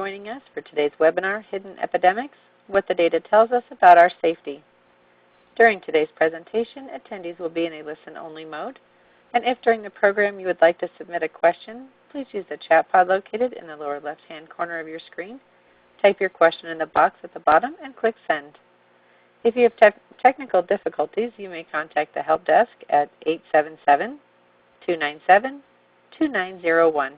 joining us for today's webinar, Hidden Epidemics, What the Data Tells Us About Our Safety. During today's presentation, attendees will be in a listen-only mode, and if during the program you would like to submit a question, please use the chat pod located in the lower left-hand corner of your screen. Type your question in the box at the bottom and click Send. If you have technical difficulties, you may contact the Help Desk at 877-297-2901.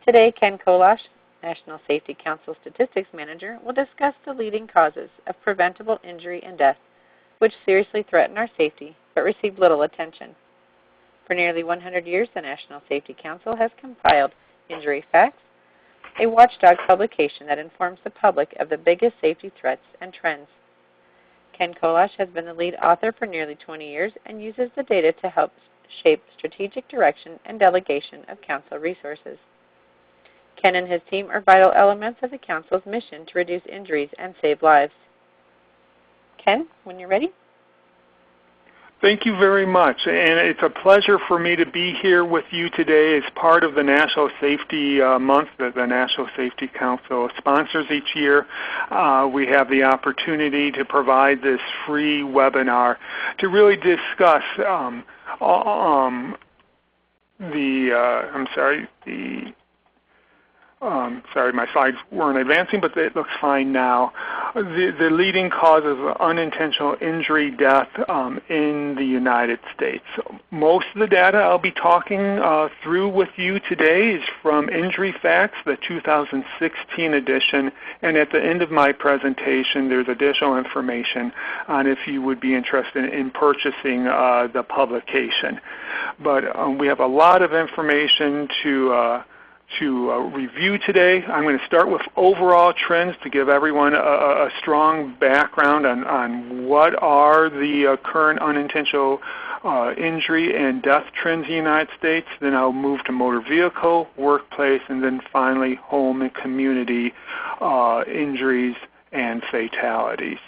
Today, Ken Kolosh, National Safety Council Statistics Manager, will discuss the leading causes of preventable injury and death, which seriously threaten our safety but receive little attention. For nearly 100 years, the National Safety Council has compiled Injury Facts, a watchdog publication that informs the public of the biggest safety threats and trends. Ken Kolosh has been the lead author for nearly 20 years and uses the data to help shape strategic direction and delegation of Council resources. Ken and his team are vital elements of the Council's mission to reduce injuries and save lives. Ken, when you're ready. Thank you very much, and it's a pleasure for me to be here with you today as part of the National Safety Month that the National Safety Council sponsors each year. We have the opportunity to provide this free webinar to really discuss sorry, my slides weren't advancing, but it looks fine now. The leading cause of unintentional injury death in the United States. Most of the data I'll be talking through with you today is from Injury Facts, the 2016 edition, and at the end of my presentation there's additional information on if you would be interested in purchasing the publication. But we have a lot of information to review today. I'm going to start with overall trends to give everyone a strong background on what are the current unintentional injury and death trends in the United States. Then I'll move to motor vehicle, workplace, and then finally home and community injuries and fatalities.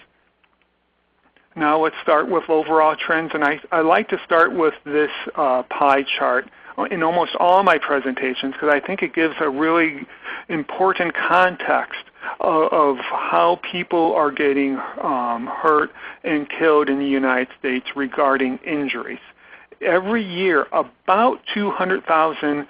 Now let's start with overall trends, and I like to start with this pie chart in almost all my presentations because I think it gives a really important context of how people are getting hurt and killed in the United States regarding injuries. Every year, about 200,000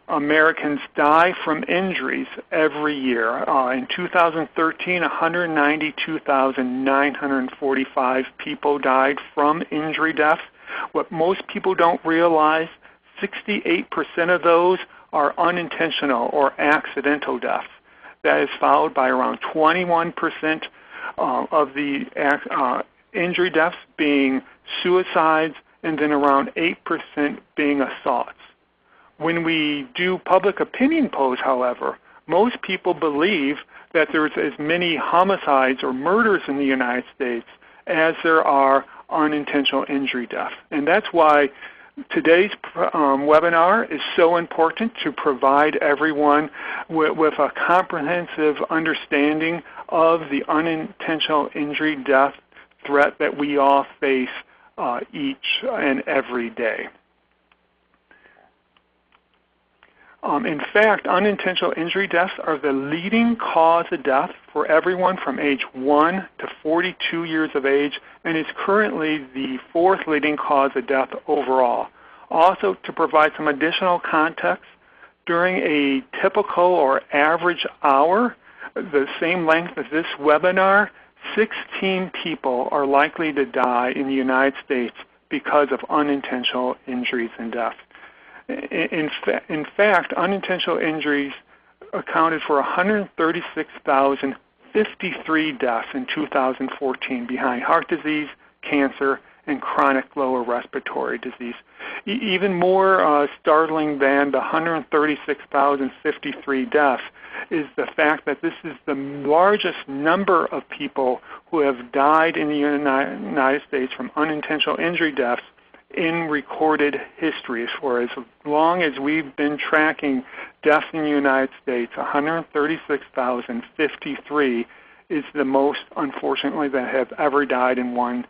Americans die from injuries every year. In 2013, 192,945 people died from injury deaths. What most people don't realize, 68% of those are unintentional or accidental deaths. That is followed by around 21% of the injury deaths being suicides, and then around 8% being assaults. When we do public opinion polls, however, most people believe that there's as many homicides or murders in the United States as there are unintentional injury deaths. And that's why today's webinar is so important, to provide everyone with a comprehensive understanding of the unintentional injury death threat that we all face each and every day. In fact, unintentional injury deaths are the leading cause of death for everyone from age 1 to 42 years of age, and is currently the fourth leading cause of death overall. Also, to provide some additional context, during a typical or average hour, the same length as this webinar, 16 people are likely to die in the United States because of unintentional injuries and death. In fact, unintentional injuries accounted for 136,053 deaths in 2014 behind heart disease, cancer, and chronic lower respiratory disease. Even more startling than the 136,053 deaths is the fact that this is the largest number of people who have died in the United States from unintentional injury deaths in recorded history. For as long as we've been tracking deaths in the United States, 136,053 is the most, unfortunately, that have ever died in one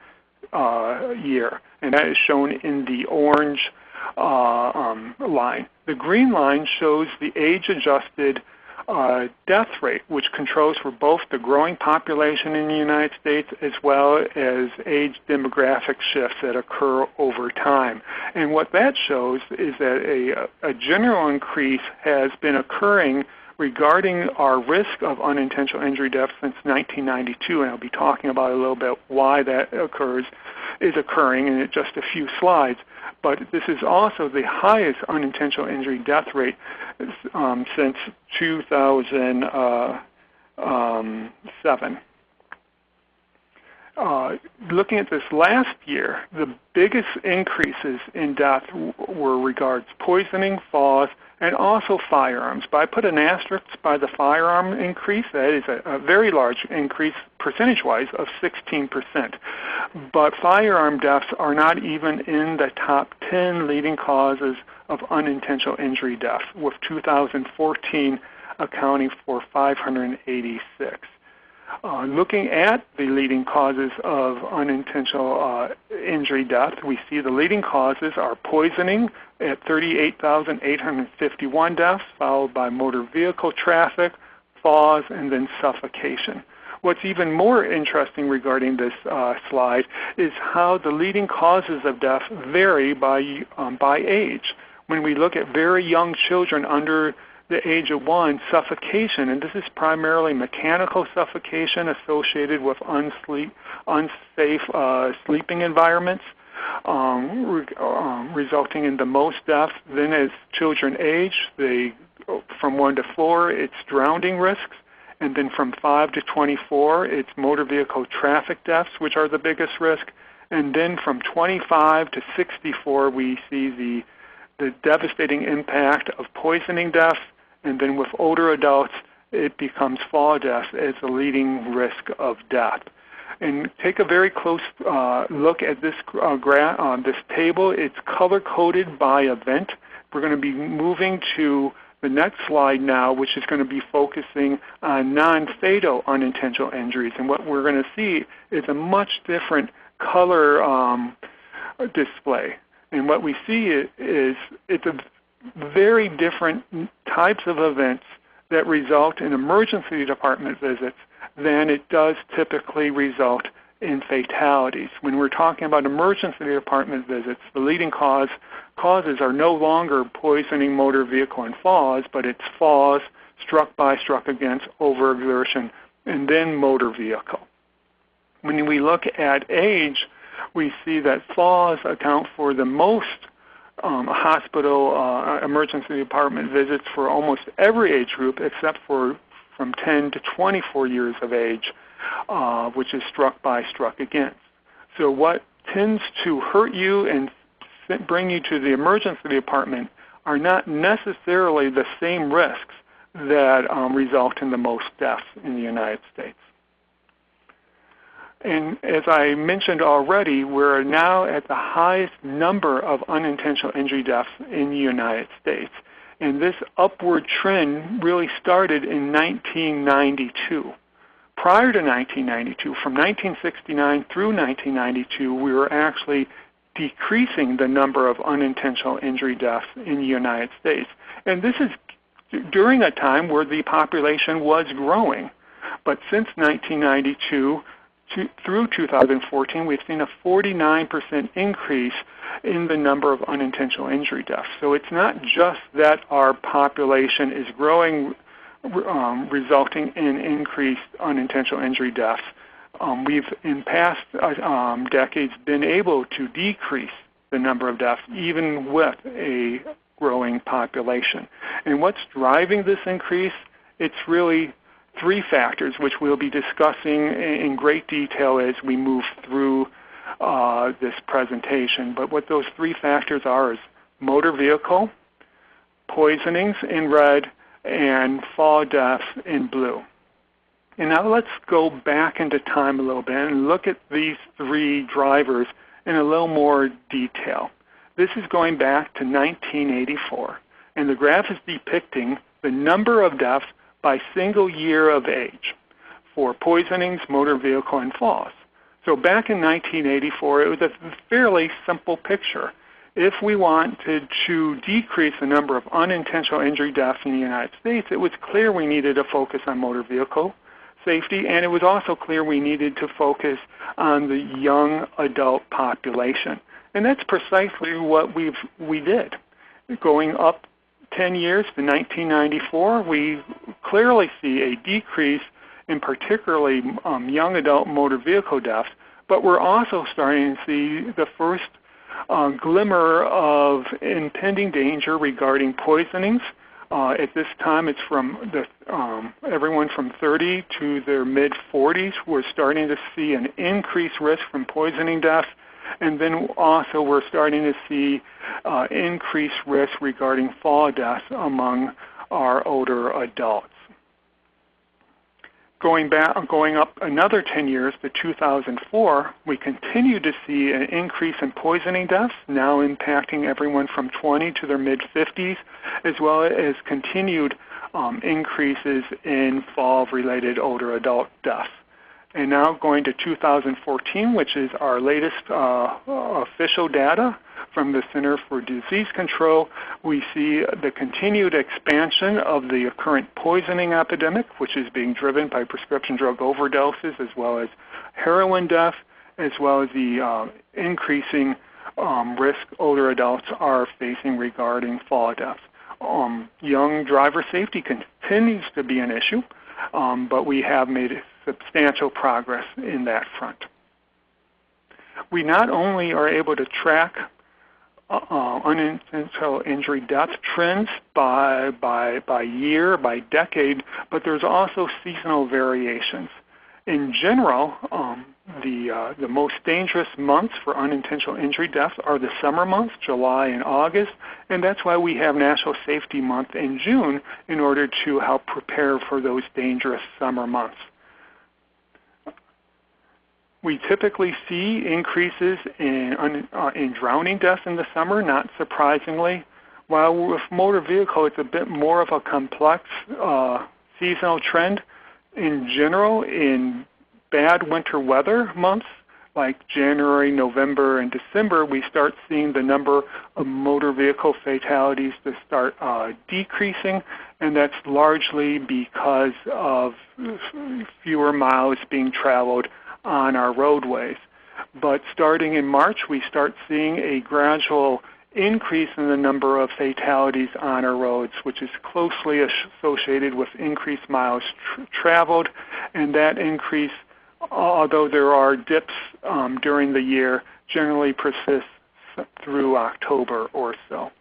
year. And that is shown in the orange line. The green line shows the age-adjusted death rate, which controls for both the growing population in the United States as well as age demographic shifts that occur over time. And what that shows is that a general increase has been occurring regarding our risk of unintentional injury death since 1992, and I'll be talking about a little bit why that is occurring in just a few slides. But this is also the highest unintentional injury death rate since 2007. Looking at this last year, the biggest increases in death were regards poisoning, falls, and also firearms. But I put an asterisk by the firearm increase. That is a very large increase percentage-wise of 16%. But firearm deaths are not even in the top 10 leading causes of unintentional injury deaths, with 2014 accounting for 586. Looking at the leading causes of unintentional injury death, we see the leading causes are poisoning at 38,851 deaths, followed by motor vehicle traffic, falls, and then suffocation. What's even more interesting regarding this slide is how the leading causes of death vary by age. When we look at very young children under the age of 1, suffocation, and this is primarily mechanical suffocation associated with unsafe sleeping environments, resulting in the most deaths. Then as children age, from 1 to 4, it's drowning risks, and then from 5 to 24, it's motor vehicle traffic deaths, which are the biggest risk, and then from 25 to 64, we see the devastating impact of poisoning deaths. And then with older adults, it becomes fall deaths as the leading risk of death. And take a very close look at this this table. It's color-coded by event. We're going to be moving to the next slide now, which is going to be focusing on non-fatal unintentional injuries. And what we're going to see is a much different color display. And what we see is it's a very different types of events that result in emergency department visits than it does typically result in fatalities. When we're talking about emergency department visits, the leading causes are no longer poisoning, motor vehicle, and falls, but it's falls, struck by, struck against, overexertion, and then motor vehicle. When we look at age, we see that falls account for the most hospital emergency department visits for almost every age group except for from 10 to 24 years of age, which is struck by, struck against. So what tends to hurt you and bring you to the emergency department are not necessarily the same risks that result in the most deaths in the United States. And as I mentioned already, we're now at the highest number of unintentional injury deaths in the United States. And this upward trend really started in 1992. Prior to 1992, from 1969 through 1992, we were actually decreasing the number of unintentional injury deaths in the United States. And this is during a time where the population was growing. But since 1992, through 2014, we've seen a 49% increase in the number of unintentional injury deaths. So it's not just that our population is growing, resulting in increased unintentional injury deaths. We've, in past decades, been able to decrease the number of deaths even with a growing population. And what's driving this increase? It's really 3 factors, which we'll be discussing in great detail as we move through this presentation. But what those 3 factors are is motor vehicle, poisonings in red, and fall deaths in blue. And now let's go back into time a little bit and look at these 3 drivers in a little more detail. This is going back to 1984, and the graph is depicting the number of deaths by single year of age for poisonings, motor vehicle, and falls. So back in 1984, it was a fairly simple picture. if we wanted to decrease the number of unintentional injury deaths in the United States, it was clear we needed to focus on motor vehicle safety, and it was also clear we needed to focus on the young adult population. And that's precisely what we did. Going up 10 years to 1994, we clearly see a decrease in particularly young adult motor vehicle deaths, but we're also starting to see the first glimmer of impending danger regarding poisonings. At this time, it's from everyone from 30 to their mid-40s. We're starting to see an increased risk from poisoning deaths. And then also we're starting to see increased risk regarding fall deaths among our older adults. Going up another 10 years to 2004, we continue to see an increase in poisoning deaths, now impacting everyone from 20 to their mid-50s, as well as continued increases in fall-related older adult deaths. And now going to 2014, which is our latest official data from the Center for Disease Control, we see the continued expansion of the current poisoning epidemic, which is being driven by prescription drug overdoses as well as heroin death, as well as the increasing risk older adults are facing regarding fall deaths. Young driver safety continues to be an issue, but we have made substantial progress in that front. We not only are able to track unintentional injury death trends by year, by decade, but there's also seasonal variations. In general, the most dangerous months for unintentional injury deaths are the summer months, July and August, and that's why we have National Safety Month in June in order to help prepare for those dangerous summer months. We typically see increases in drowning deaths in the summer, not surprisingly. While with motor vehicle, it's a bit more of a complex seasonal trend. In general, in bad winter weather months, like January, November, and December, we start seeing the number of motor vehicle fatalities to start decreasing, and that's largely because of fewer miles being traveled on our roadways. But starting in March, we start seeing a gradual increase in the number of fatalities on our roads, which is closely associated with increased miles traveled, and that increase, although there are dips during the year, generally persists through October or so.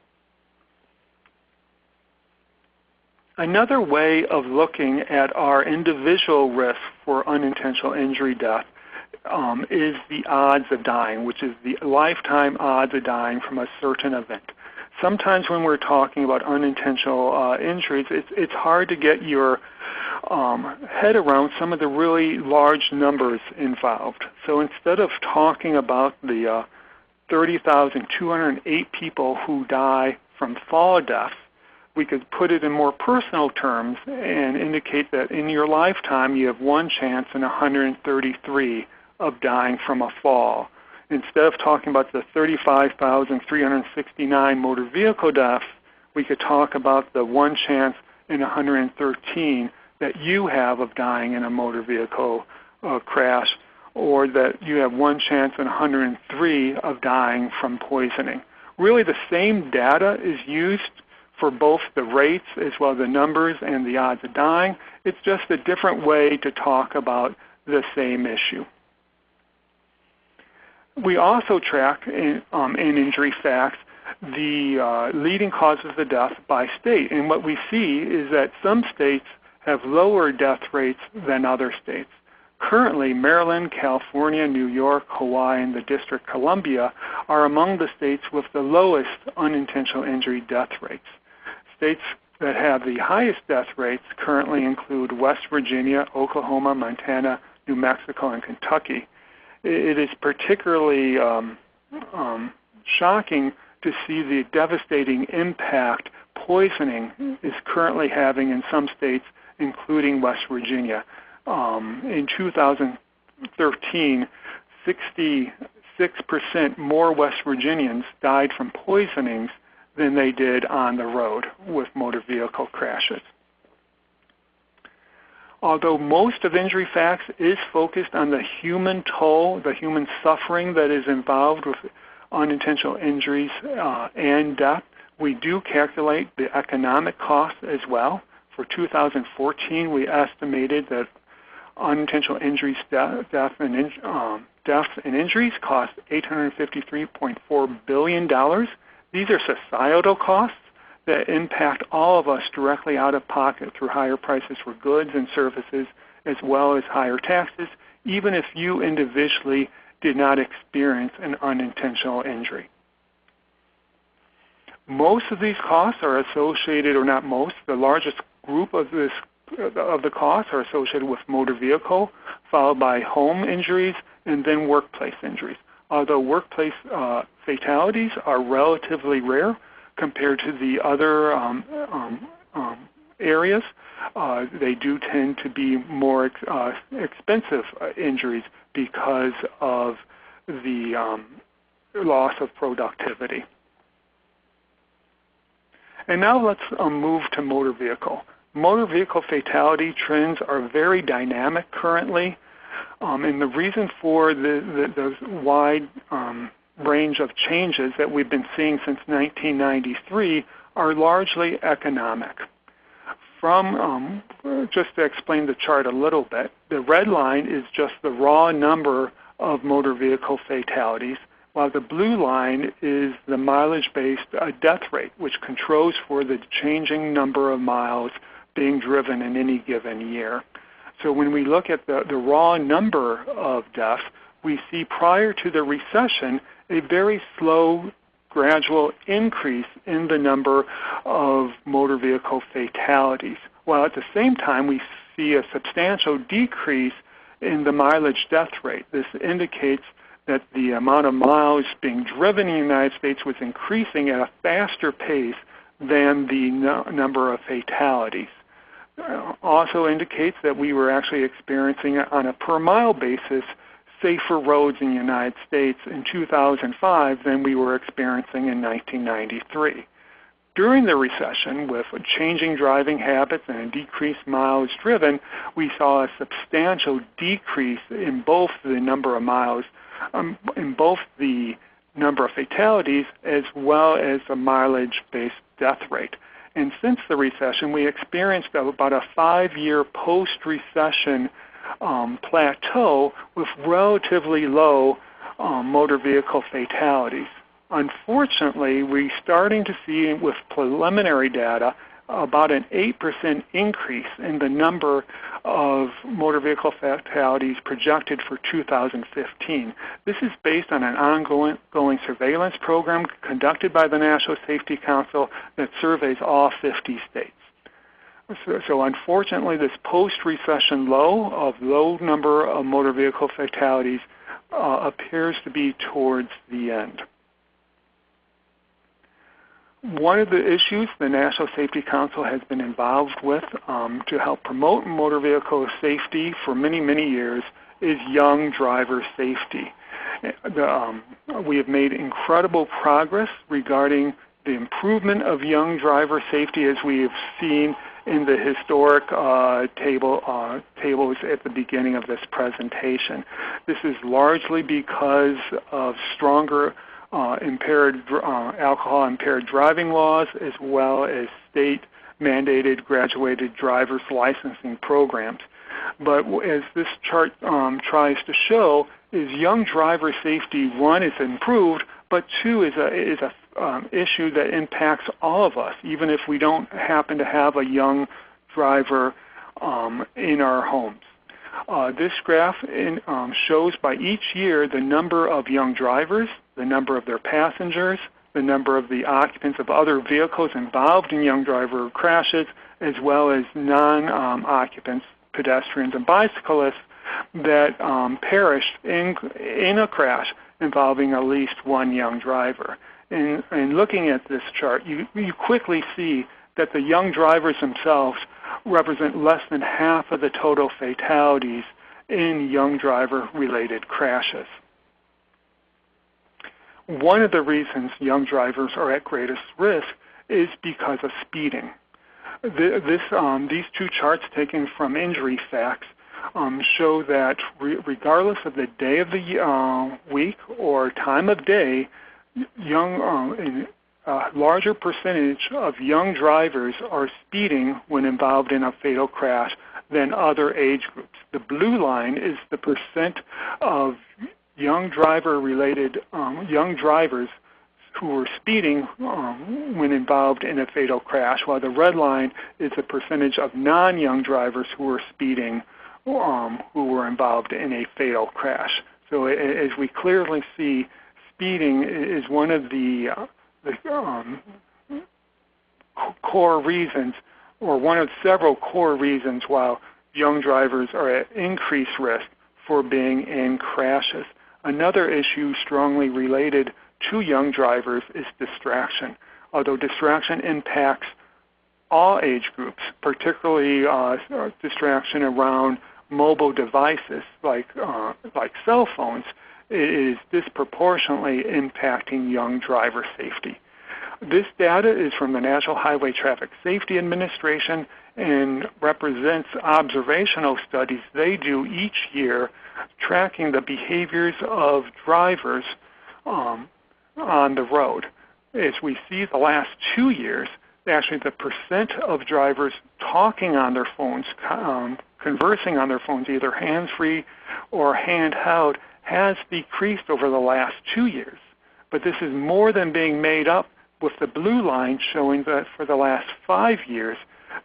Another way of looking at our individual risk for unintentional injury death is the odds of dying, which is the lifetime odds of dying from a certain event. Sometimes when we're talking about unintentional injuries, it's hard to get your head around some of the really large numbers involved. So instead of talking about the 30,208 people who die from fall deaths, we could put it in more personal terms and indicate that in your lifetime you have one chance in 133 of dying from a fall. Instead of talking about the 35,369 motor vehicle deaths, we could talk about the one chance in 113 that you have of dying in a motor vehicle crash, or that you have one chance in 103 of dying from poisoning. Really the same data is used for both the rates as well as the numbers and the odds of dying. It's just a different way to talk about the same issue. We also track in injury facts the leading causes of death by state. And what we see is that some states have lower death rates than other states. Currently, Maryland, California, New York, Hawaii, and the District of Columbia are among the states with the lowest unintentional injury death rates. States that have the highest death rates currently include West Virginia, Oklahoma, Montana, New Mexico, and Kentucky. It is particularly shocking to see the devastating impact poisoning is currently having in some states, including West Virginia. In 2013, 66 36% more West Virginians died from poisonings than they did on the road with motor vehicle crashes. Although most of injury facts is focused on the human toll, the human suffering that is involved with unintentional injuries and death, we do calculate the economic cost as well. For 2014, we estimated that unintentional injuries, deaths and injuries cost $853.4 billion. These are societal costs that impact all of us directly out of pocket through higher prices for goods and services, as well as higher taxes, even if you individually did not experience an unintentional injury. Most of these costs are associated, or not most, the largest group of the costs are associated with motor vehicle, followed by home injuries, and then workplace injuries. Although workplace fatalities are relatively rare compared to the other areas, they do tend to be more expensive injuries because of the loss of productivity. And now let's move to motor vehicle. Motor vehicle fatality trends are very dynamic currently, and the reason for the wide range of changes that we've been seeing since 1993 are largely economic. From, just to explain the chart a little bit, the red line is just the raw number of motor vehicle fatalities, while the blue line is the mileage-based death rate, which controls for the changing number of miles being driven in any given year. So when we look at the raw number of deaths, we see prior to the recession a very slow, gradual increase in the number of motor vehicle fatalities, while at the same time we see a substantial decrease in the mileage death rate. This indicates that the amount of miles being driven in the United States was increasing at a faster pace than the number of fatalities. Also indicates that we were actually experiencing, on a per mile basis, safer roads in the United States in 2005 than we were experiencing in 1993. During the recession, with changing driving habits and a decreased miles driven, we saw a substantial decrease in both the number of miles, in both the number of fatalities as well as the mileage-based death rate. And since the recession, we experienced about a 5-year post-recession plateau with relatively low motor vehicle fatalities. Unfortunately, we're starting to see with preliminary data about an 8% increase in the number of motor vehicle fatalities projected for 2015. This is based on an ongoing surveillance program conducted by the National Safety Council that surveys all 50 states. So unfortunately, this post-recession low number of motor vehicle fatalities appears to be towards the end. One of the issues the National Safety Council has been involved with to help promote motor vehicle safety for many, many years is young driver safety. We have made incredible progress regarding the improvement of young driver safety, as we have seen in the historic tables at the beginning of this presentation. This is largely because of stronger alcohol-impaired driving laws, as well as state-mandated graduated driver's licensing programs. But as this chart tries to show, is young driver safety, one, is improved, but two, is a issue that impacts all of us, even if we don't happen to have a young driver in our homes. This graph shows by each year the number of young drivers, the number of their passengers, the number of the occupants of other vehicles involved in young driver crashes, as well as non-occupants, pedestrians and bicyclists that perished in a crash involving at least one young driver. And looking at this chart, you quickly see that the young drivers themselves represent less than half of the total fatalities in young driver-related crashes. one of the reasons young drivers are at greatest risk is because of speeding. These two charts taken from Injury Facts show that regardless of the day of the week or time of day, a larger percentage of young drivers are speeding when involved in a fatal crash than other age groups. The blue line is the percent of young drivers who were speeding when involved in a fatal crash, while the red line is the percentage of non-young drivers who were speeding who were involved in a fatal crash. So as we clearly see, speeding is one of the core reasons, or one of several core reasons why young drivers are at increased risk for being in crashes. Another issue strongly related to young drivers is distraction. Although distraction impacts all age groups, particularly distraction around mobile devices like cell phones, it is disproportionately impacting young driver safety. This data is from the National Highway Traffic Safety Administration and represents observational studies they do each year tracking the behaviors of drivers on the road. As we see the last 2 years, actually the percent of drivers talking on their phones, conversing on their phones, either hands-free or handheld, has decreased over the last 2 years. But this is more than being made up with the blue line showing that for the last 5 years,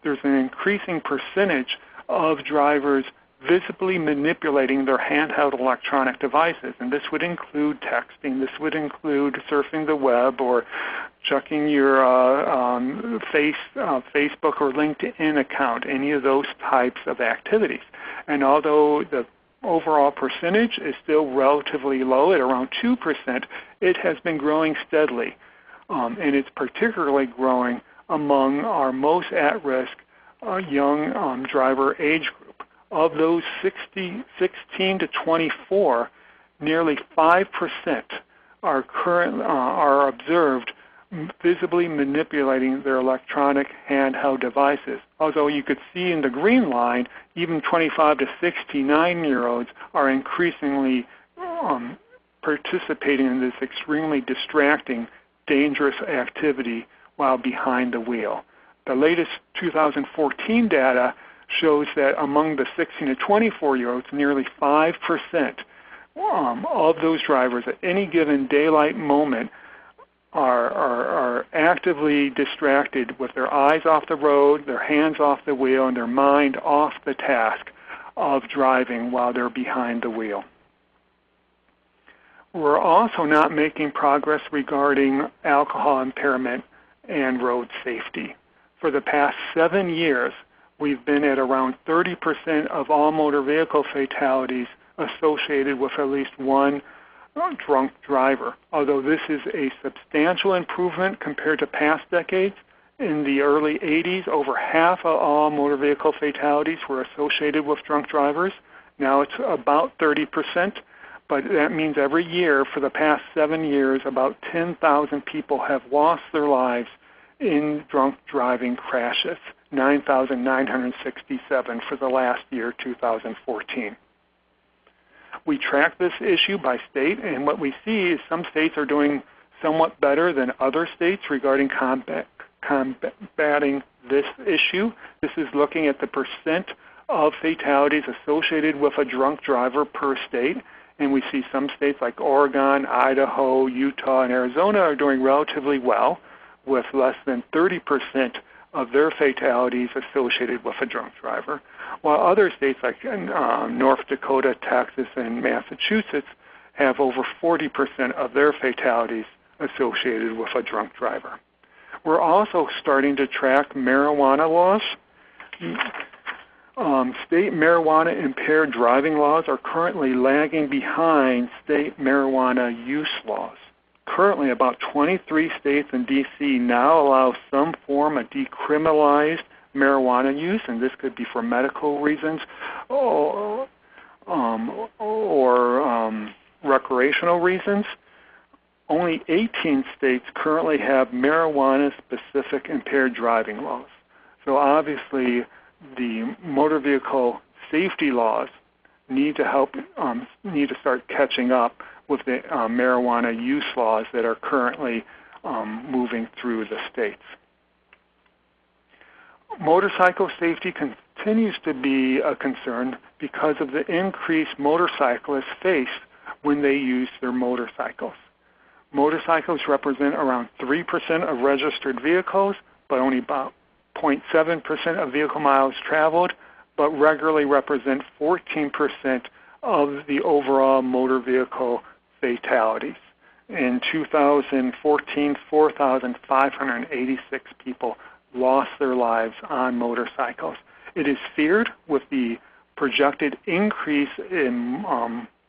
there's an increasing percentage of drivers visibly manipulating their handheld electronic devices. And this would include texting, this would include surfing the web or checking your Facebook or LinkedIn account, any of those types of activities. And although the overall percentage is still relatively low at around 2%, it has been growing steadily. And it's particularly growing among our most at-risk young driver age group. Of those 16 to 24, nearly 5% are observed visibly manipulating their electronic handheld devices. Although you could see in the green line, even 25 to 69-year-olds are increasingly participating in this extremely distracting, dangerous activity while behind the wheel. The latest 2014 data shows that among the 16 to 24-year-olds, nearly 5% of those drivers at any given daylight moment are actively distracted with their eyes off the road, their hands off the wheel, and their mind off the task of driving while they're behind the wheel. We're also not making progress regarding alcohol impairment and road safety. For the past 7 years, we've been at around 30% of all motor vehicle fatalities associated with at least one drunk driver. Although this is a substantial improvement compared to past decades, in the early 80s, over half of all motor vehicle fatalities were associated with drunk drivers. Now it's about 30%, but that means every year for the past 7 years, about 10,000 people have lost their lives in drunk driving crashes, 9,967 for the last year, 2014. We track this issue by state, and what we see is some states are doing somewhat better than other states regarding combating this issue. This is looking at the percent of fatalities associated with a drunk driver per state. And we see some states like Oregon, Idaho, Utah, and Arizona are doing relatively well, with less than 30% of their fatalities associated with a drunk driver, while other states like North Dakota, Texas, and Massachusetts have over 40% of their fatalities associated with a drunk driver. We're also starting to track marijuana laws. State marijuana impaired driving laws are currently lagging behind state marijuana use laws. Currently, about 23 states and D.C. now allow some form of decriminalized marijuana use, and this could be for medical reasons or recreational reasons. only 18 states currently have marijuana-specific impaired driving laws. So obviously, the motor vehicle safety laws need to start catching up with the marijuana use laws that are currently moving through the states. Motorcycle safety continues to be a concern because of the increased motorcyclists face when they use their motorcycles. Motorcycles represent around 3% of registered vehicles, but only about 0.7% of vehicle miles traveled, but regularly represent 14% of the overall motor vehicle fatalities. In 2014, 4,586 people lost their lives on motorcycles. It is feared with the projected increase in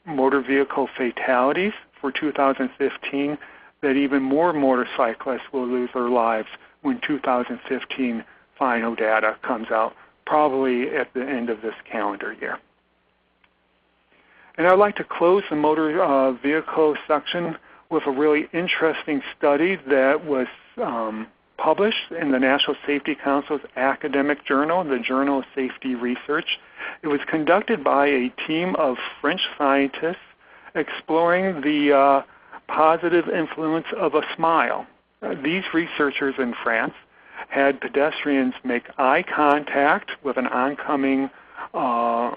motor vehicle fatalities for 2015 that even more motorcyclists will lose their lives when 2015 final data comes out, probably at the end of this calendar year. And I'd like to close the motor vehicle section with a really interesting study that was published in the National Safety Council's academic journal, the Journal of Safety Research. It was conducted by a team of French scientists exploring the positive influence of a smile. These researchers in France had pedestrians make eye contact with an oncoming car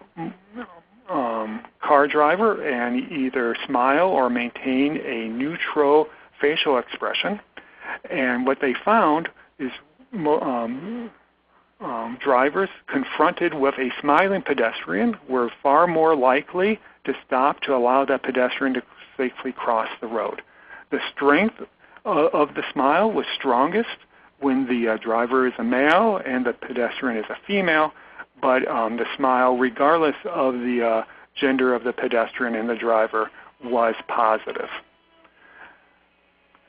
driver and either smile or maintain a neutral facial expression. And what they found is drivers confronted with a smiling pedestrian were far more likely to stop to allow that pedestrian to safely cross the road. The strength of the smile was strongest when the driver is a male and the pedestrian is a female, but the smile, regardless of the gender of the pedestrian and the driver, was positive.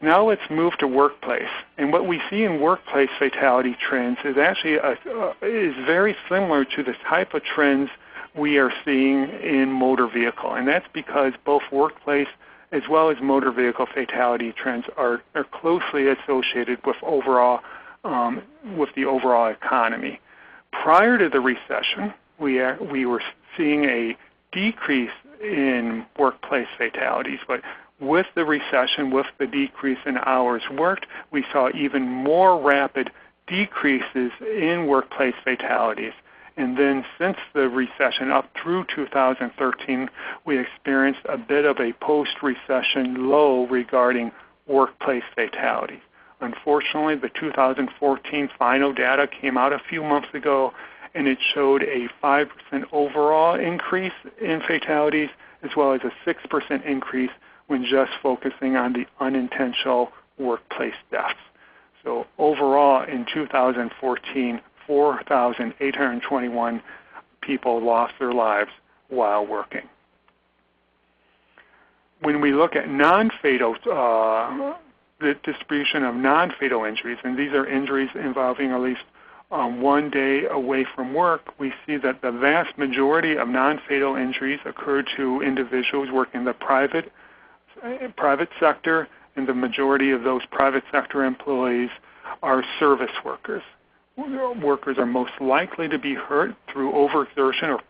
Now let's move to workplace. And what we see in workplace fatality trends is actually is very similar to the type of trends we are seeing in motor vehicle. And that's because both workplace as well as motor vehicle fatality trends are closely associated with the overall economy. Prior to the recession, we were seeing a decrease in workplace fatalities, but with the recession, with the decrease in hours worked, we saw even more rapid decreases in workplace fatalities. And then since the recession up through 2013, we experienced a bit of a post-recession low regarding workplace fatalities. Unfortunately, the 2014 final data came out a few months ago, and it showed a 5% overall increase in fatalities, as well as a 6% increase when just focusing on the unintentional workplace deaths. So overall, in 2014, 4,821 people lost their lives while working. When we look at non-fatal, the distribution of non-fatal injuries, and these are injuries involving at least 1 day away from work, we see that the vast majority of non-fatal injuries occur to individuals working in the private sector, and the majority of those private sector employees are service workers. Workers are most likely to be hurt through overexertion or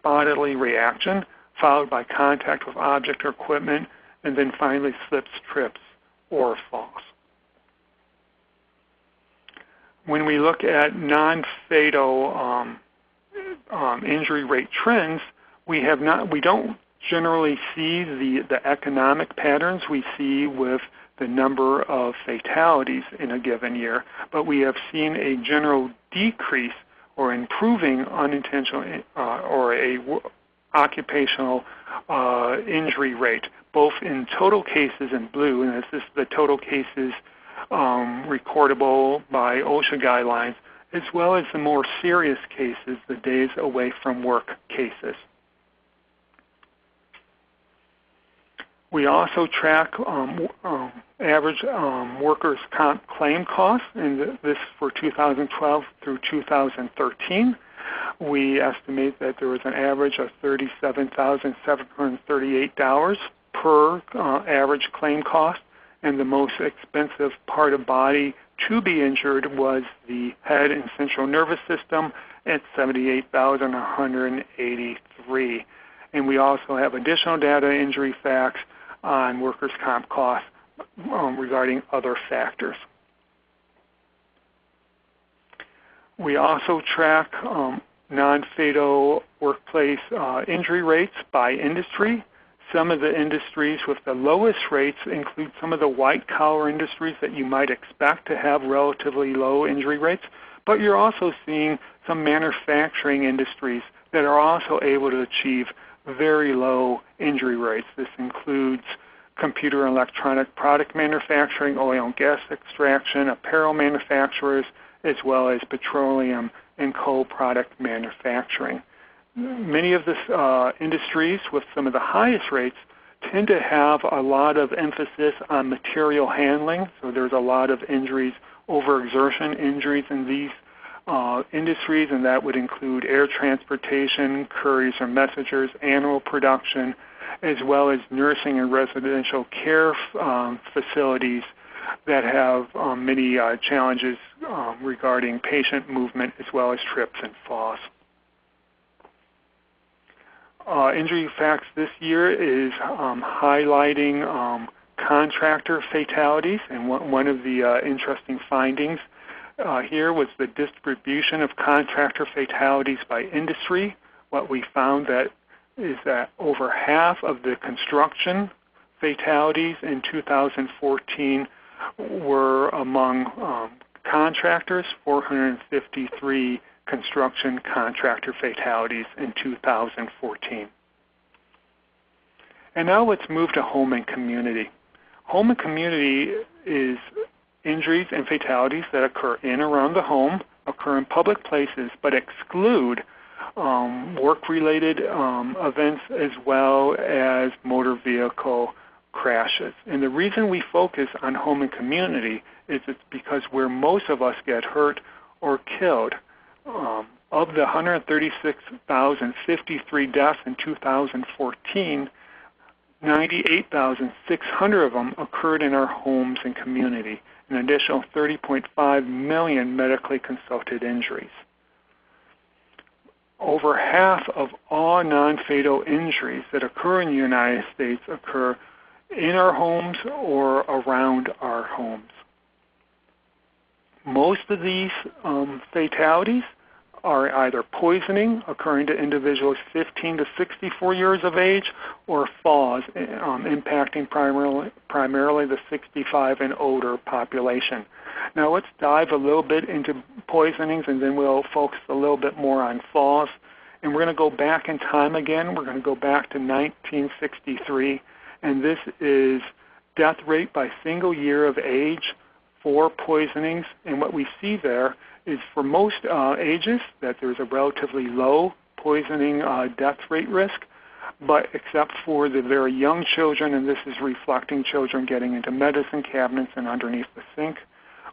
bodily reaction, followed by contact with object or equipment, and then finally slips, trips, or falls. When we look at non-fatal injury rate trends, we don't generally see the economic patterns we see with the number of fatalities in a given year, but we have seen a general decrease or improving unintentional or a occupational injury rate, both in total cases in blue, and this is the total cases recordable by OSHA guidelines, as well as the more serious cases, the days away from work cases. We also track average workers' comp claim costs, and this for 2012 through 2013. We estimate that there was an average of $37,738 per average claim cost. and the most expensive part of body to be injured was the head and central nervous system at $78,183. And we also have additional data injury facts on workers' comp costs regarding other factors. We also track non-fatal workplace injury rates by industry. Some of the industries with the lowest rates include some of the white-collar industries that you might expect to have relatively low injury rates, but you're also seeing some manufacturing industries that are also able to achieve very low injury rates. This includes computer and electronic product manufacturing, oil and gas extraction, apparel manufacturers, as well as petroleum and coal product manufacturing. Many of these industries with some of the highest rates tend to have a lot of emphasis on material handling, so there's a lot of injuries, overexertion injuries in these industries, and that would include air transportation, couriers or messengers, animal production, as well as nursing and residential care facilities that have many challenges regarding patient movement as well as trips and falls. Injury facts this year is highlighting contractor fatalities, and one of the interesting findings here was the distribution of contractor fatalities by industry. What we found is that over half of the construction fatalities in 2014 were among contractors, 453 construction contractor fatalities in 2014. And now let's move to home and community. Home and community is injuries and fatalities that occur in or around the home, occur in public places, but exclude work-related events as well as motor vehicle crashes. And the reason we focus on home and community is it's because where most of us get hurt or killed. Of the 136,053 deaths in 2014, 98,600 of them occurred in our homes and community, an additional 30.5 million medically consulted injuries. Over half of all non-fatal injuries that occur in the United States occur in our homes or around our homes. Most of these fatalities are either poisoning, occurring to individuals 15 to 64 years of age, or falls, impacting primarily the 65 and older population. Now let's dive a little bit into poisonings, and then we'll focus a little bit more on falls. And we're going to go back in time again. We're going to go back to 1963, and this is death rate by single year of age for poisonings. And what we see there is for most ages that there's a relatively low poisoning death rate risk, but except for the very young children, and this is reflecting children getting into medicine cabinets and underneath the sink.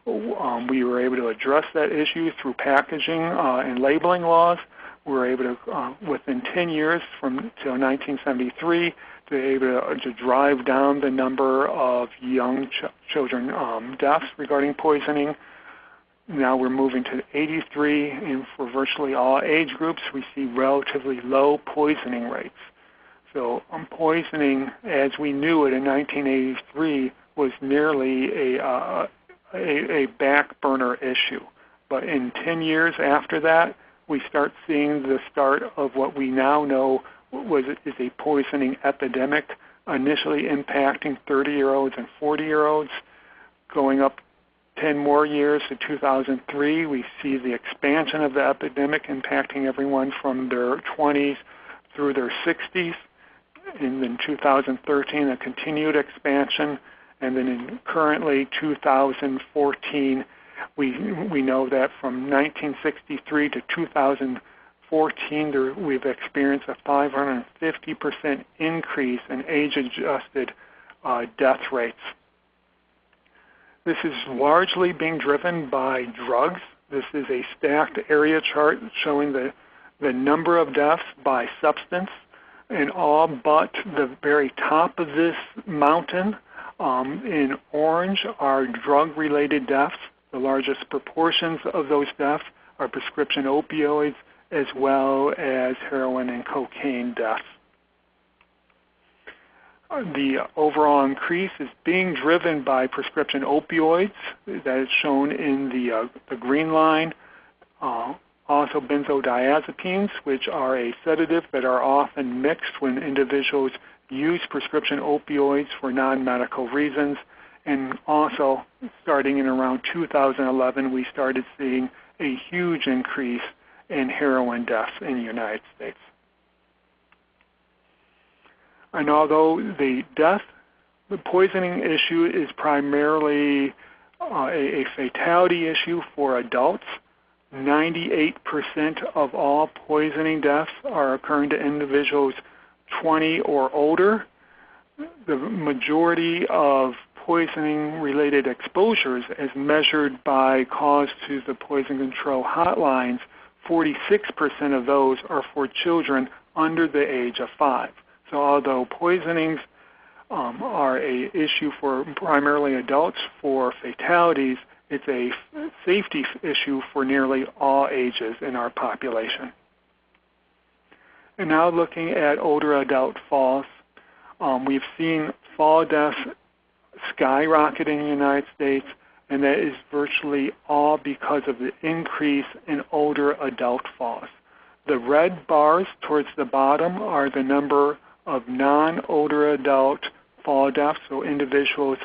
We were able to address that issue through packaging and labeling laws. We were able to, within 10 years from till 1973, to be able to drive down the number of young children deaths regarding poisoning. Now we're moving to 83, and for virtually all age groups, we see relatively low poisoning rates. So poisoning, as we knew it in 1983, was nearly a back burner issue. But in 10 years after that, we start seeing the start of what we now know is a poisoning epidemic, initially impacting 30-year-olds and 40-year-olds. Going up 10 more years to 2003, we see the expansion of the epidemic impacting everyone from their 20s through their 60s. And in 2013, a continued expansion. And then in currently 2014, we know that from 1963 to 2014, we've experienced a 550% increase in age-adjusted death rates. This is largely being driven by drugs. This is a stacked area chart showing the number of deaths by substance, and all but the very top of this mountain In orange are drug-related deaths. The largest proportions of those deaths are prescription opioids as well as heroin and cocaine deaths. The overall increase is being driven by prescription opioids, that is shown in the green line. Also benzodiazepines, which are a sedative that are often mixed when individuals use prescription opioids for non-medical reasons. And also, starting in around 2011, we started seeing a huge increase in heroin deaths in the United States. And although the poisoning issue is primarily a fatality issue for adults, 98% of all poisoning deaths are occurring to individuals 20 or older. The majority of poisoning-related exposures, as measured by calls to the poison control hotlines, 46% of those are for children under the age of 5. So although poisonings are an issue for primarily adults for fatalities, it's a safety issue for nearly all ages in our population. And now looking at older adult falls, we've seen fall deaths skyrocket in the United States, and that is virtually all because of the increase in older adult falls. The red bars towards the bottom are the number of non-older adult fall deaths, so individuals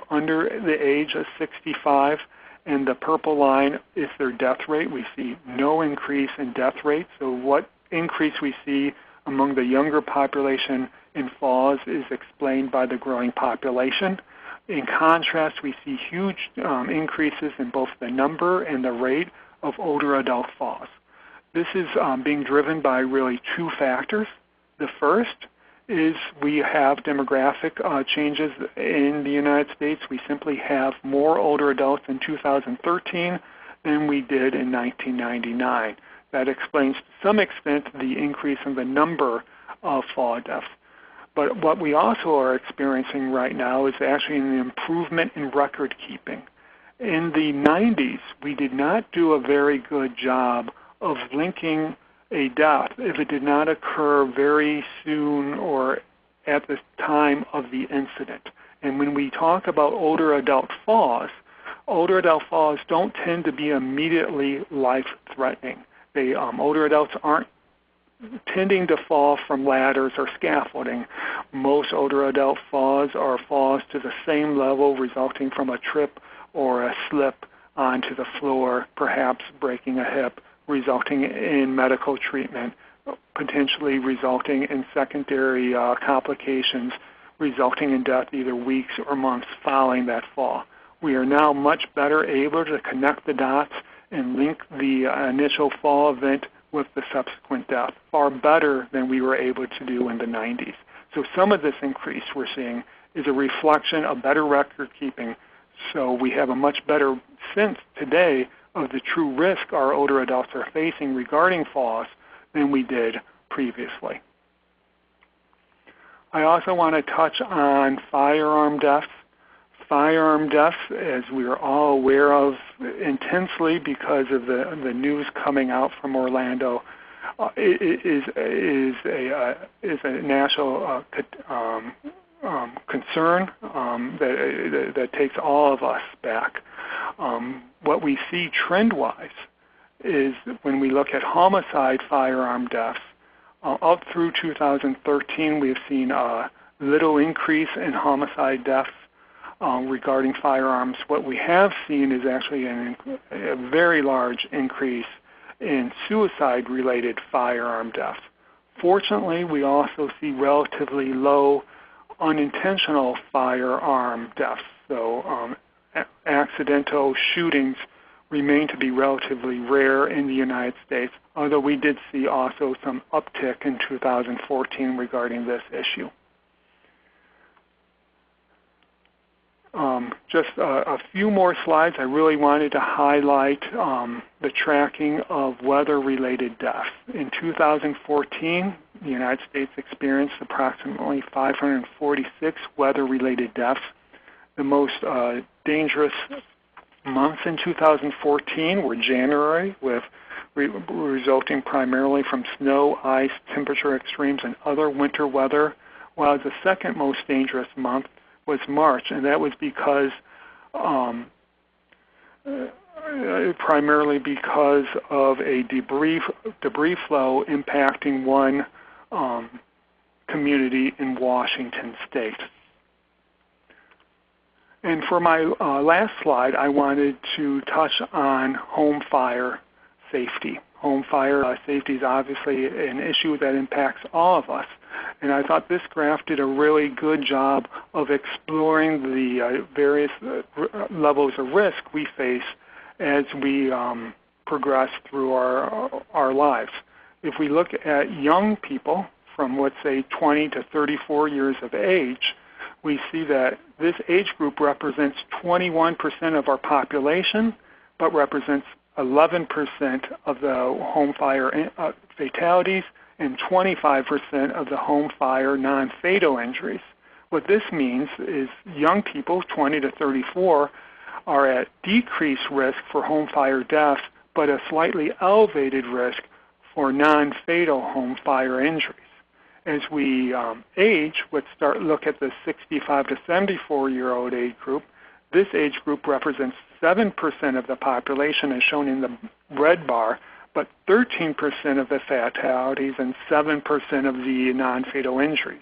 under the age of 65, and the purple line is their death rate. We see no increase in death rate, so what increase we see among the younger population in falls is explained by the growing population. In contrast, we see huge increases in both the number and the rate of older adult falls. This is being driven by really two factors. The first is we have demographic changes in the United States. We simply have more older adults in 2013 than we did in 1999. That explains to some extent the increase in the number of fall deaths. But what we also are experiencing right now is actually an improvement in record keeping. In the 90s, we did not do a very good job of linking a death if it did not occur very soon or at the time of the incident. And when we talk about older adult falls don't tend to be immediately life-threatening. Older adults aren't tending to fall from ladders or scaffolding. Most older adult falls are falls to the same level, resulting from a trip or a slip onto the floor, perhaps breaking a hip, resulting in medical treatment, potentially resulting in secondary complications, resulting in death either weeks or months following that fall. We are now much better able to connect the dots and link the initial fall event with the subsequent death, far better than we were able to do in the 90s. So some of this increase we're seeing is a reflection of better record keeping. So we have a much better sense today of the true risk our older adults are facing regarding falls than we did previously. I also want to touch on firearm deaths. Firearm deaths, as we are all aware of intensely because of the news coming out from Orlando, is a national concern that takes all of us back. What we see trend-wise is when we look at homicide firearm deaths, up through 2013, we have seen a little increase in homicide deaths regarding firearms. What we have seen is actually a very large increase in suicide-related firearm deaths. Fortunately, we also see relatively low unintentional firearm deaths. So accidental shootings remain to be relatively rare in the United States, although we did see also some uptick in 2014 regarding this issue. Just a few more slides. I really wanted to highlight the tracking of weather-related deaths. In 2014, the United States experienced approximately 546 weather-related deaths. The most dangerous months in 2014 were January, with resulting primarily from snow, ice, temperature extremes, and other winter weather, while the second most dangerous month was March, and that was because primarily because of a debris flow impacting one community in Washington State. And for my last slide, I wanted to touch on home fire safety. Home fire safety is obviously an issue that impacts all of us. And I thought this graph did a really good job of exploring the various levels of risk we face as we progress through our lives. If we look at young people from, let's say, 20 to 34 years of age, we see that this age group represents 21% of our population, but represents 11% of the home fire fatalities and 25% of the home fire non-fatal injuries. What this means is young people, 20 to 34, are at decreased risk for home fire deaths, but a slightly elevated risk for non-fatal home fire injuries. As we age, let's look at the 65 to 74-year-old age group. This age group represents 7% of the population, as shown in the red bar, but 13% of the fatalities and 7% of the non-fatal injuries.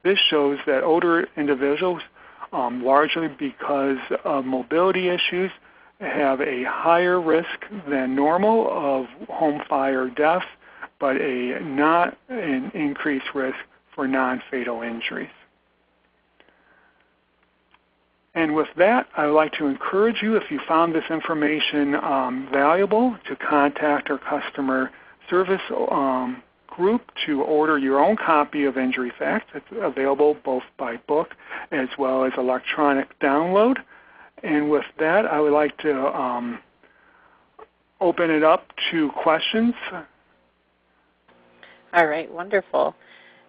This shows that older individuals, largely because of mobility issues, have a higher risk than normal of home fire deaths, but not an increased risk for non-fatal injuries. And with that, I would like to encourage you, if you found this information valuable, to contact our customer service group to order your own copy of Injury Facts. It's available both by book as well as electronic download. And with that, I would like to open it up to questions. All right, wonderful.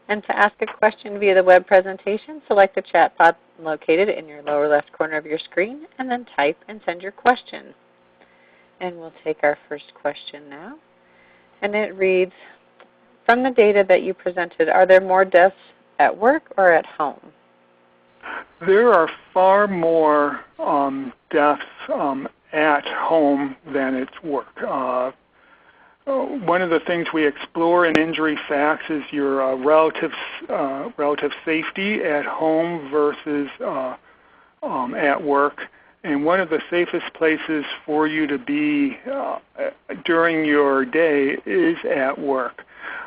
And to ask a question via the web presentation, select the chat pod located in your lower left corner of your screen, and then type and send your question. And we'll take our first question now. And it reads, from the data that you presented, are there more deaths at work or at home? There are far more deaths at home than at work. One of the things we explore in Injury Facts is your relative safety at home versus at work. And one of the safest places for you to be during your day is at work.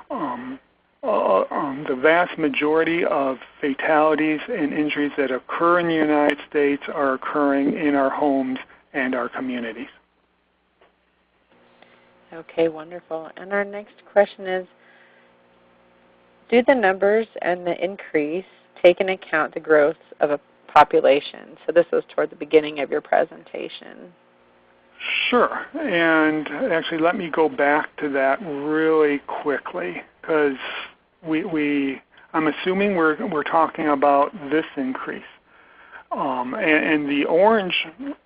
The vast majority of fatalities and injuries that occur in the United States are occurring in our homes and our communities. Okay, wonderful. And our next question is, do the numbers and the increase take into account the growth of a population? So this was toward the beginning of your presentation. Sure. And actually, let me go back to that really quickly, because I'm assuming we're talking about this increase. And the orange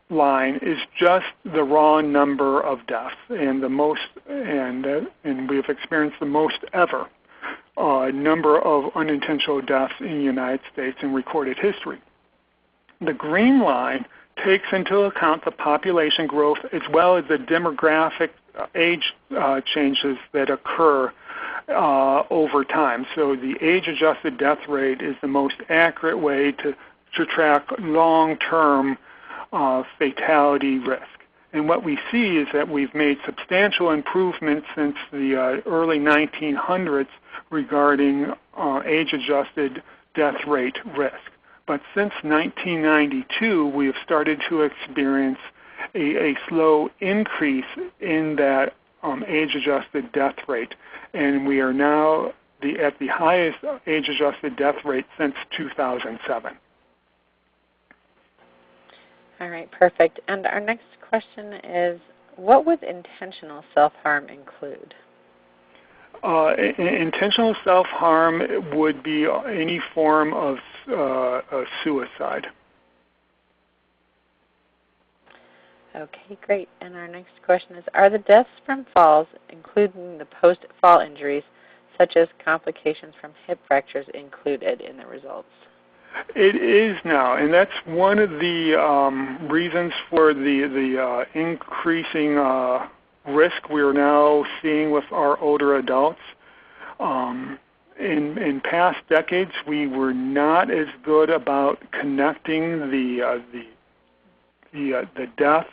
line is just the raw number of deaths, and and we've experienced the most ever number of unintentional deaths in the United States in recorded history. The green line takes into account the population growth as well as the demographic age changes that occur over time. So the age-adjusted death rate is the most accurate way to track long-term fatality risk. And what we see is that we've made substantial improvements since the early 1900s regarding age-adjusted death rate risk. But since 1992, we have started to experience a slow increase in that age-adjusted death rate. And we are now at the highest age-adjusted death rate since 2007. All right, perfect. And our next question is, what would intentional self-harm include? Intentional self-harm would be any form of suicide. Okay, great. And our next question is, are the deaths from falls, including the post-fall injuries, such as complications from hip fractures, included in the results? It is now, and that's one of the reasons for the increasing risk we're now seeing with our older adults. In past decades, we were not as good about connecting the death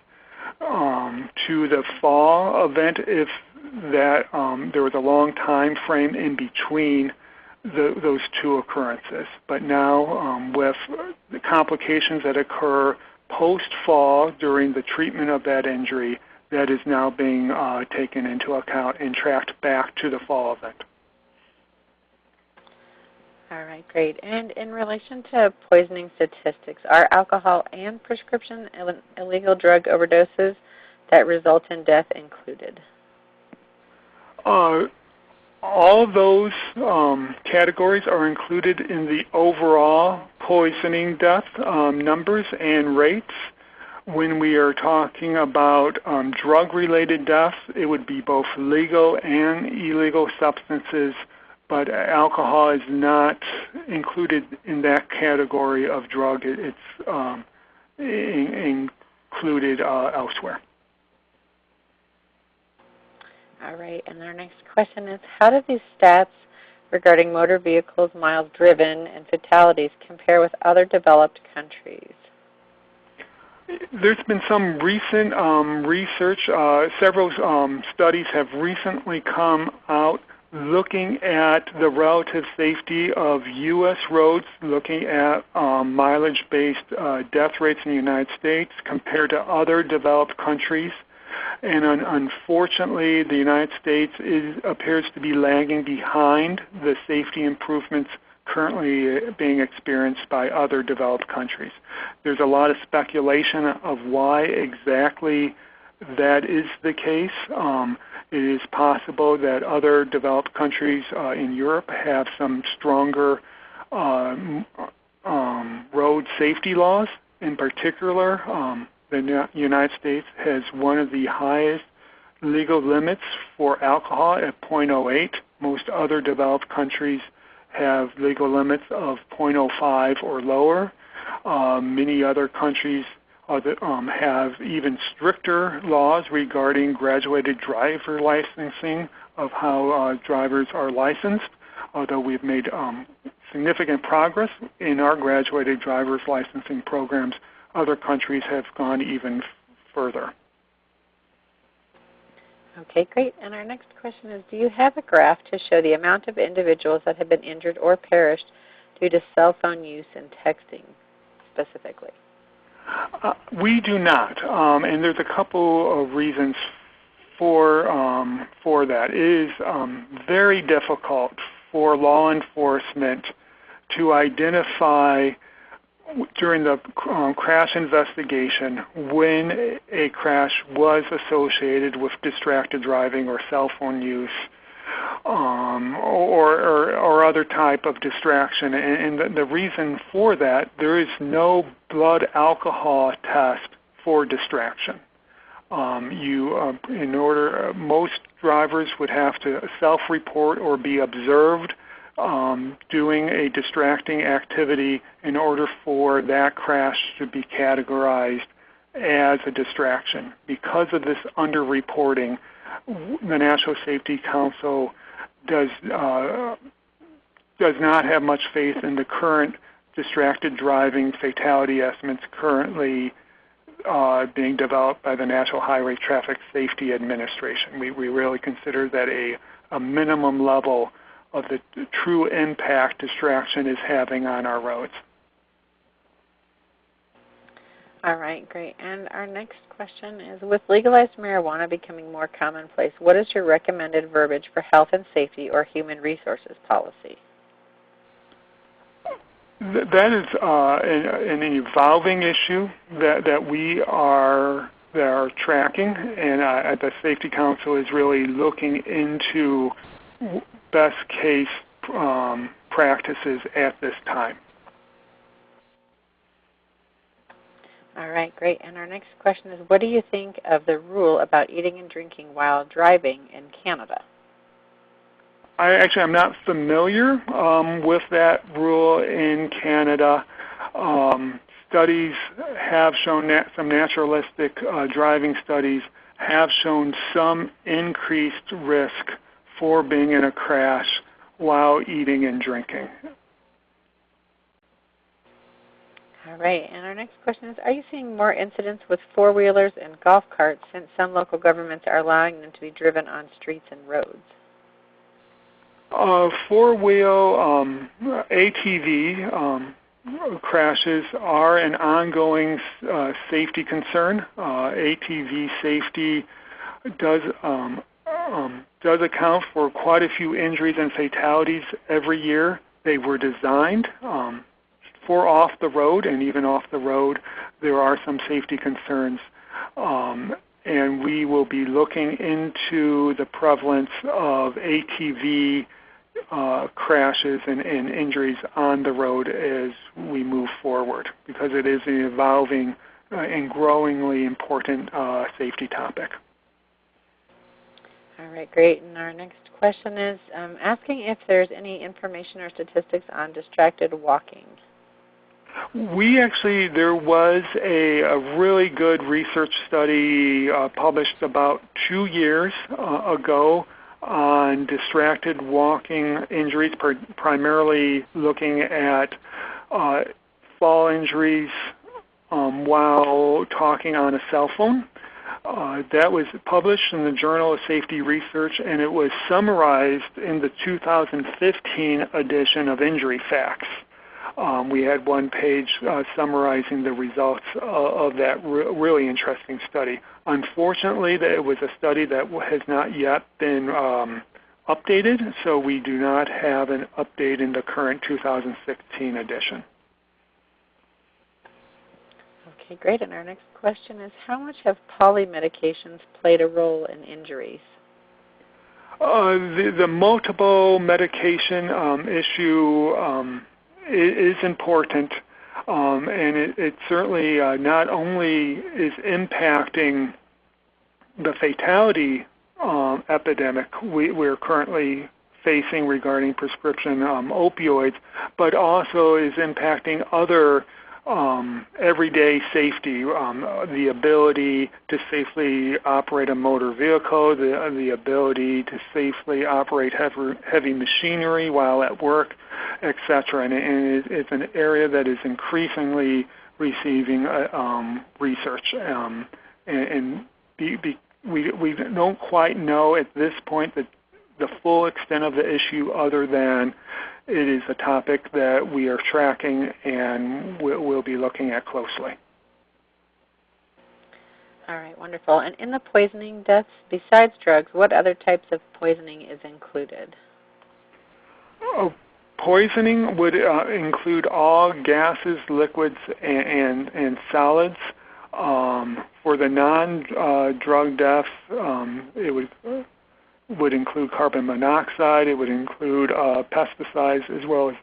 to the fall event if that there was a long time frame in between those two occurrences. But now with the complications that occur post-fall during the treatment of that injury, that is now being taken into account and tracked back to the fall event. All right, great. And in relation to poisoning statistics, are alcohol and prescription illegal drug overdoses that result in death included? All of those categories are included in the overall poisoning death numbers and rates. When we are talking about drug-related deaths, it would be both legal and illegal substances, but alcohol is not included in that category of drug. It's included elsewhere. All right, and our next question is, how do these stats regarding motor vehicles, miles driven, and fatalities compare with other developed countries? There's been some recent research. Several studies have recently come out looking at the relative safety of U.S. roads, looking at mileage-based death rates in the United States compared to other developed countries. And unfortunately, the United States appears to be lagging behind the safety improvements currently being experienced by other developed countries. There's a lot of speculation of why exactly that is the case. It is possible that other developed countries in Europe have some stronger road safety laws. In particular, the United States has one of the highest legal limits for alcohol at 0.08. Most other developed countries have legal limits of 0.05 or lower. Many other countries have even stricter laws regarding graduated driver licensing of how drivers are licensed, although we've made significant progress in our graduated driver's licensing programs. Other countries have gone even further. Okay, great. And our next question is, do you have a graph to show the amount of individuals that have been injured or perished due to cell phone use and texting specifically? We do not, and there's a couple of reasons for that. It is very difficult for law enforcement to identify during the crash investigation when a crash was associated with distracted driving or cell phone use or other type of distraction. And the reason for that, there is no blood alcohol test for distraction. Most drivers would have to self-report or be observed doing a distracting activity in order for that crash to be categorized as a distraction. Because of this underreporting, the National Safety Council does not have much faith in the current distracted driving fatality estimates currently being developed by the National Highway Traffic Safety Administration. We really consider that a minimum level of the true impact distraction is having on our roads. All right, great. And our next question is, with legalized marijuana becoming more commonplace, what is your recommended verbiage for health and safety or human resources policy? That is an evolving issue that we are tracking, and the Safety Council is really looking into best case practices at this time. All right, great. And our next question is, what do you think of the rule about eating and drinking while driving in Canada? I'm not familiar with that rule in Canada. Studies have shown that some naturalistic driving studies have shown some increased risk for being in a crash while eating and drinking. All right, and our next question is, are you seeing more incidents with four-wheelers and golf carts since some local governments are allowing them to be driven on streets and roads? Four-wheel ATV crashes are an ongoing safety concern. ATV safety does account for quite a few injuries and fatalities every year. They were designed for off the road, and even off the road there are some safety concerns. And we will be looking into the prevalence of ATV crashes and injuries on the road as we move forward, because it is an evolving and growingly important safety topic. All right, great. And our next question is asking if there's any information or statistics on distracted walking. There was a really good research study published about 2 years ago on distracted walking injuries, primarily looking at fall injuries while talking on a cell phone. That was published in the Journal of Safety Research, and it was summarized in the 2015 edition of Injury Facts. We had one page summarizing the results of that really interesting study. Unfortunately, it was a study that has not yet been updated, so we do not have an update in the current 2016 edition. Okay, great. And our next question is, how much have polymedications played a role in injuries? The multiple medication issue is important, and it certainly not only is impacting the fatality epidemic we're currently facing regarding prescription opioids, but also is impacting other everyday safety, the ability to safely operate a motor vehicle, the ability to safely operate heavy machinery while at work, etc. And it's an area that is increasingly receiving research. We don't quite know at this point the full extent of the issue, other than it is a topic that we are tracking and we'll be looking at closely. All right, wonderful. And in the poisoning deaths, besides drugs, what other types of poisoning is included? Poisoning would include all gases, liquids, and solids. For the non-drug deaths, it would include carbon monoxide, it would include pesticides, as well as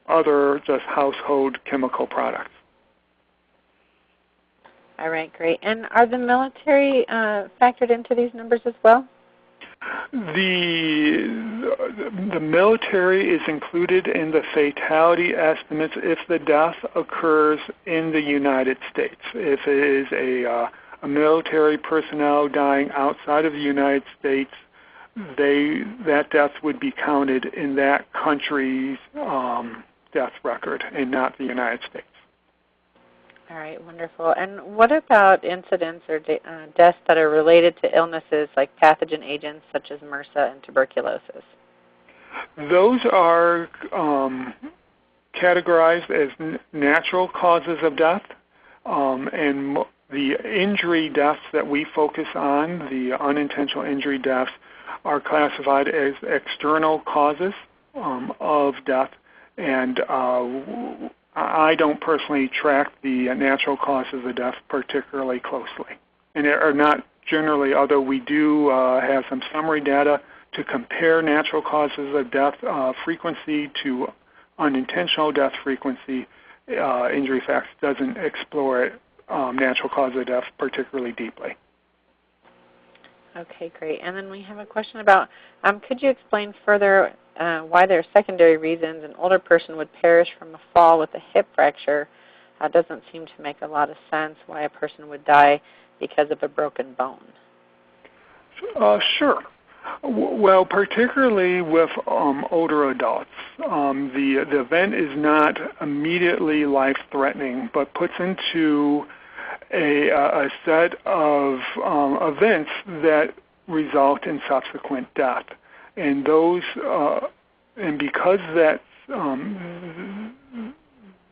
other just household chemical products. All right, great. And are the military factored into these numbers as well? The military is included in the fatality estimates if the death occurs in the United States. If it is a military personnel dying outside of the United States, that death would be counted in that country's death record and not the United States. All right, wonderful. And what about incidents or deaths that are related to illnesses like pathogen agents such as MRSA and tuberculosis? Those are categorized as natural causes of death, and the injury deaths that we focus on, the unintentional injury deaths, are classified as external causes of death, and I don't personally track the natural causes of death particularly closely. And are not generally, although we do have some summary data to compare natural causes of death frequency to unintentional death frequency, Injury Facts doesn't explore it natural cause of death particularly deeply. Okay, great. And then we have a question about, could you explain further why there are secondary reasons an older person would perish from a fall with a hip fracture? Doesn't seem to make a lot of sense why a person would die because of a broken bone. Sure. Well, particularly with older adults, the event is not immediately life-threatening, but puts into a set of events that result in subsequent death, and those, and because that's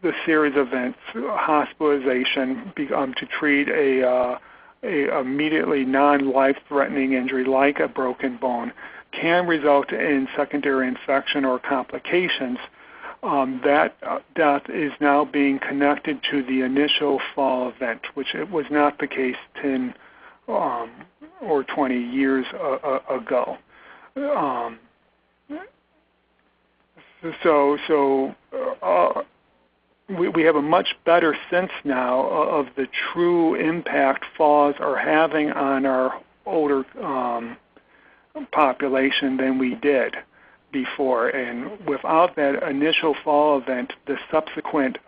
the series of events, hospitalization to treat a immediately non-life-threatening injury like a broken bone can result in secondary infection or complications. That death is now being connected to the initial fall event, which it was not the case 10 or 20 years ago. We have a much better sense now of the true impact falls are having on our older population than we did before. And without that initial fall event, the subsequent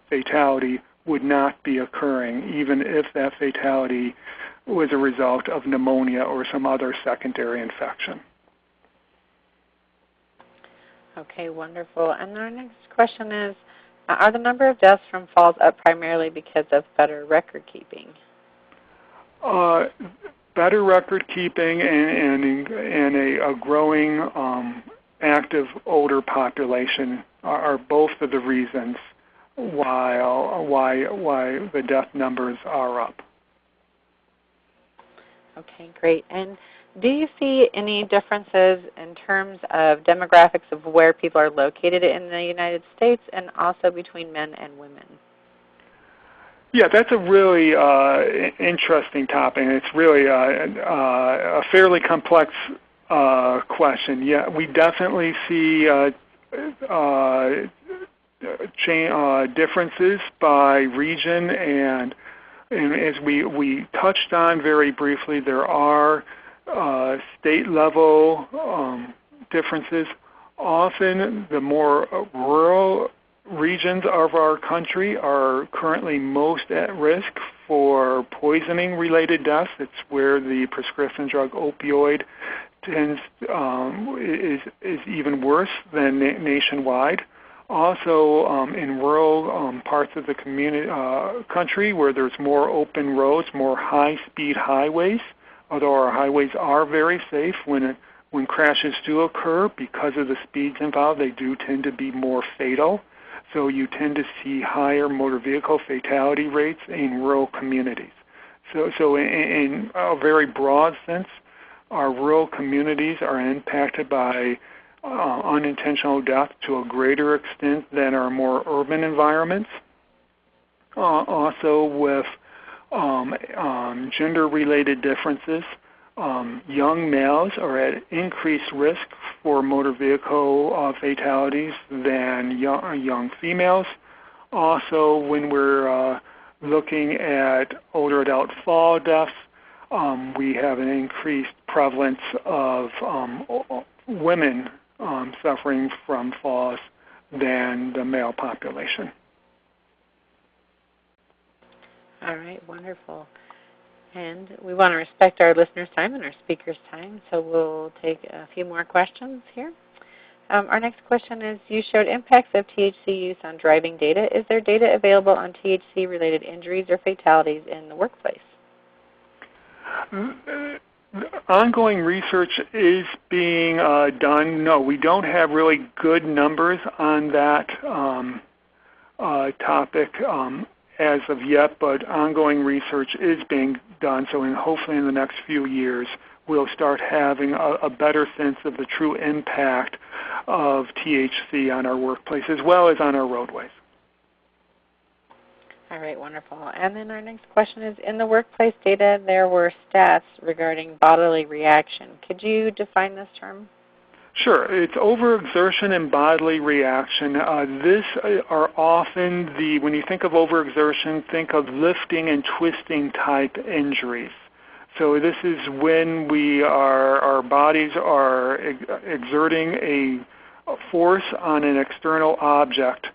fatality would not be occurring, even if that fatality was a result of pneumonia or some other secondary infection. Okay, wonderful. And our next question is, are the number of deaths from falls up primarily because of better record keeping? Better record keeping and a growing active older population are both of the reasons why the death numbers are up. Okay, great. And do you see any differences in terms of demographics of where people are located in the United States and also between men and women? Yeah, that's a really interesting topic. It's really a fairly complex question. Yeah, we definitely see differences by region, and as we touched on very briefly, there are state-level differences. Often the more rural regions of our country are currently most at risk for poisoning-related deaths. It's where the prescription drug opioid is even worse than nationwide. Also, in rural parts of the country where there's more open roads, more high-speed highways, although our highways are very safe, when crashes do occur, because of the speeds involved, they do tend to be more fatal. So you tend to see higher motor vehicle fatality rates in rural communities. So in a very broad sense, our rural communities are impacted by unintentional death to a greater extent than our more urban environments. Also with gender-related differences, young males are at increased risk for motor vehicle fatalities than young females. Also, when we're looking at older adult fall deaths, we have an increased prevalence of women suffering from falls than the male population. All right, wonderful. And we want to respect our listeners' time and our speakers' time, so we'll take a few more questions here. Our next question is, you showed impacts of THC use on driving data. Is there data available on THC-related injuries or fatalities in the workplace? Ongoing research is being done. No, we don't have really good numbers on that topic as of yet, but ongoing research is being done. So hopefully in the next few years, we'll start having a better sense of the true impact of THC on our workplace as well as on our roadways. All right, wonderful. And then our next question is, in the workplace data, there were stats regarding bodily reaction. Could you define this term? Sure. It's overexertion and bodily reaction. This are often when you think of overexertion, think of lifting and twisting type injuries. So this is when our bodies are exerting a force on an external object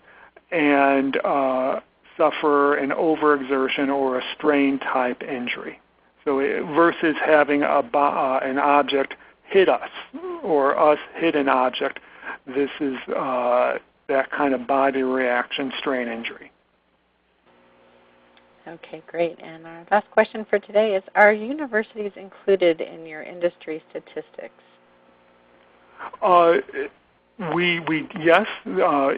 and suffer an overexertion or a strain type injury. So versus having an object hit us or us hit an object, this is that kind of body reaction strain injury. Okay, great. And our last question for today is, are universities included in your industry statistics? Yes.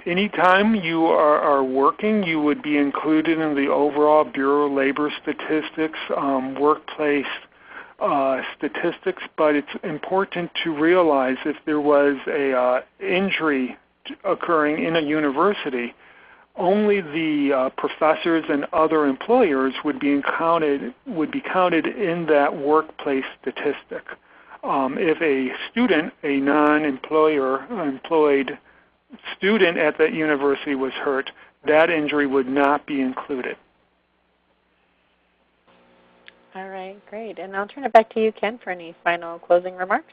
Anytime you are working, you would be included in the overall Bureau of Labor Statistics workplace statistics, but it's important to realize if there was a injury occurring in a university, only the professors and other employers would be counted in that workplace statistic. If a student, a employed student at that university was hurt, that injury would not be included. All right, great. And I'll turn it back to you, Ken, for any final closing remarks.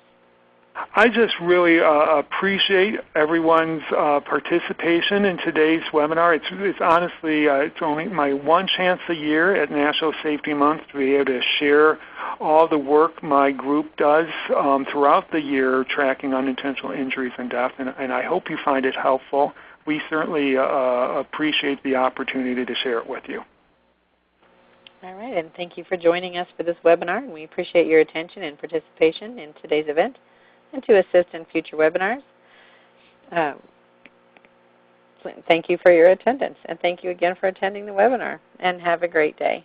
I just really appreciate everyone's participation in today's webinar. It's honestly, it's only my one chance a year at National Safety Month to be able to share all the work my group does throughout the year tracking unintentional injuries and death, and I hope you find it helpful. We certainly appreciate the opportunity to share it with you. All right, and thank you for joining us for this webinar, and we appreciate your attention and participation in today's event and to assist in future webinars. Thank you for your attendance, and thank you again for attending the webinar, and have a great day.